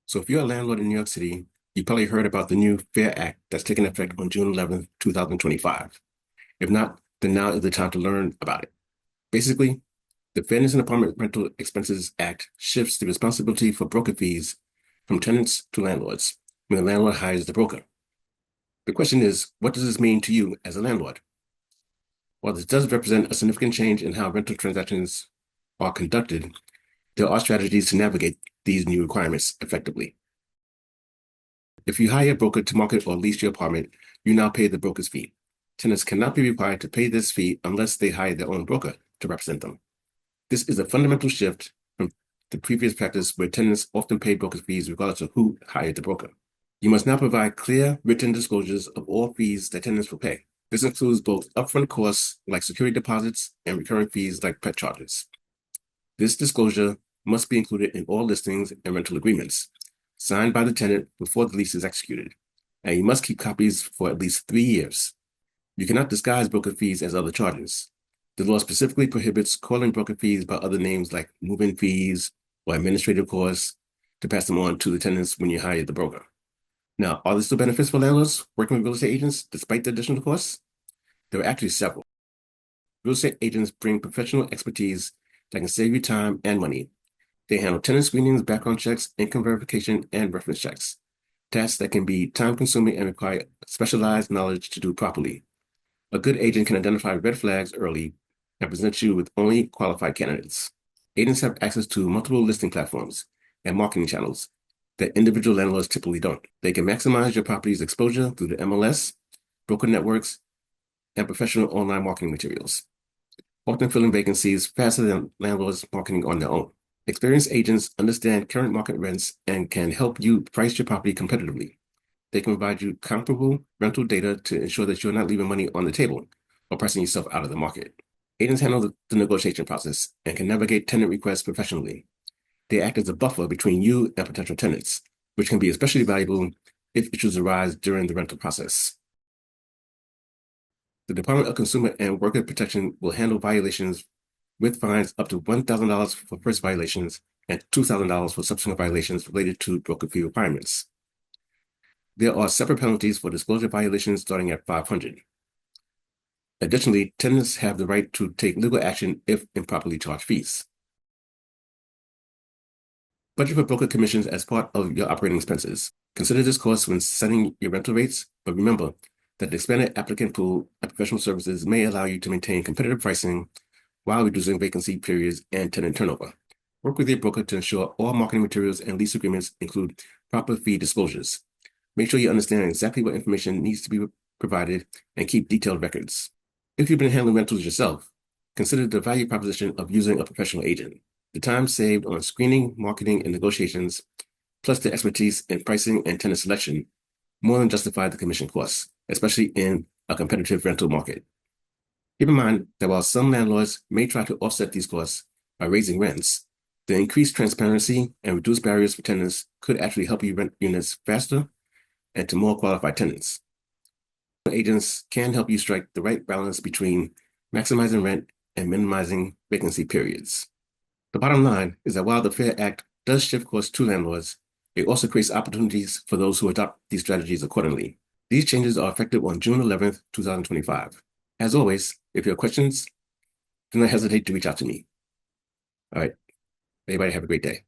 So if you're a landlord in New York City, you probably heard about the new Fair Act that's taking effect on June 11th, 2025. If not, then now is the time to learn about it. Basically, the Fairness in Apartment Rental Expenses Act shifts the responsibility for broker fees from tenants to landlords when the landlord hires the broker. The question is, what does this mean to you as a landlord? While this does represent a significant change in how rental transactions are conducted, there are strategies to navigate these new requirements effectively. If you hire a broker to market or lease your apartment, you now pay the broker's fee. Tenants cannot be required to pay this fee unless they hire their own broker to represent them. This is a fundamental shift from the previous practice where tenants often pay broker fees regardless of who hired the broker. You must now provide clear written disclosures of all fees that tenants will pay. This includes both upfront costs like security deposits and recurring fees like pet charges. This disclosure must be included in all listings and rental agreements, signed by the tenant before the lease is executed, and you must keep copies for at least 3 years. You cannot disguise broker fees as other charges. The law specifically prohibits calling broker fees by other names like move-in fees or administrative costs to pass them on to the tenants when you hire the broker. Now, are there still benefits for landlords working with real estate agents despite the additional costs? There are actually several. Real estate agents bring professional expertise that can save you time and money. They handle tenant screenings, background checks, income verification, and reference checks, tasks that can be time-consuming and require specialized knowledge to do properly. A good agent can identify red flags early and present you with only qualified candidates. Agents have access to multiple listing platforms and marketing channels that individual landlords typically don't. They can maximize your property's exposure through the MLS, broker networks, and professional online marketing materials, often filling vacancies faster than landlords marketing on their own. Experienced agents understand current market rents and can help you price your property competitively. They can provide you comparable rental data to ensure that you're not leaving money on the table or pricing yourself out of the market. Agents handle the negotiation process and can navigate tenant requests professionally. They act as a buffer between you and potential tenants, which can be especially valuable if issues arise during the rental process. The Department of Consumer and Worker Protection will handle violations with fines up to $1,000 for first violations and $2,000 for subsequent violations related to broker fee requirements. There are separate penalties for disclosure violations starting at $500. Additionally, tenants have the right to take legal action if improperly charged fees. Budget for broker commissions as part of your operating expenses. Consider this cost when setting your rental rates, but remember that the expanded applicant pool and professional services may allow you to maintain competitive pricing while reducing vacancy periods and tenant turnover. Work with your broker to ensure all marketing materials and lease agreements include proper fee disclosures. Make sure you understand exactly what information needs to be provided and keep detailed records. If you've been handling rentals yourself, consider the value proposition of using a professional agent. The time saved on screening, marketing, and negotiations, plus the expertise in pricing and tenant selection, more than justify the commission costs, especially in a competitive rental market. Keep in mind that while some landlords may try to offset these costs by raising rents, the increased transparency and reduced barriers for tenants could actually help you rent units faster and to more qualified tenants. Agents can help you strike the right balance between maximizing rent and minimizing vacancy periods. The bottom line is that while the Fair Act does shift costs to landlords, it also creates opportunities for those who adopt these strategies accordingly. These changes are effective on June 11th, 2025. As always, if you have questions, do not hesitate to reach out to me. All right. Everybody have a great day.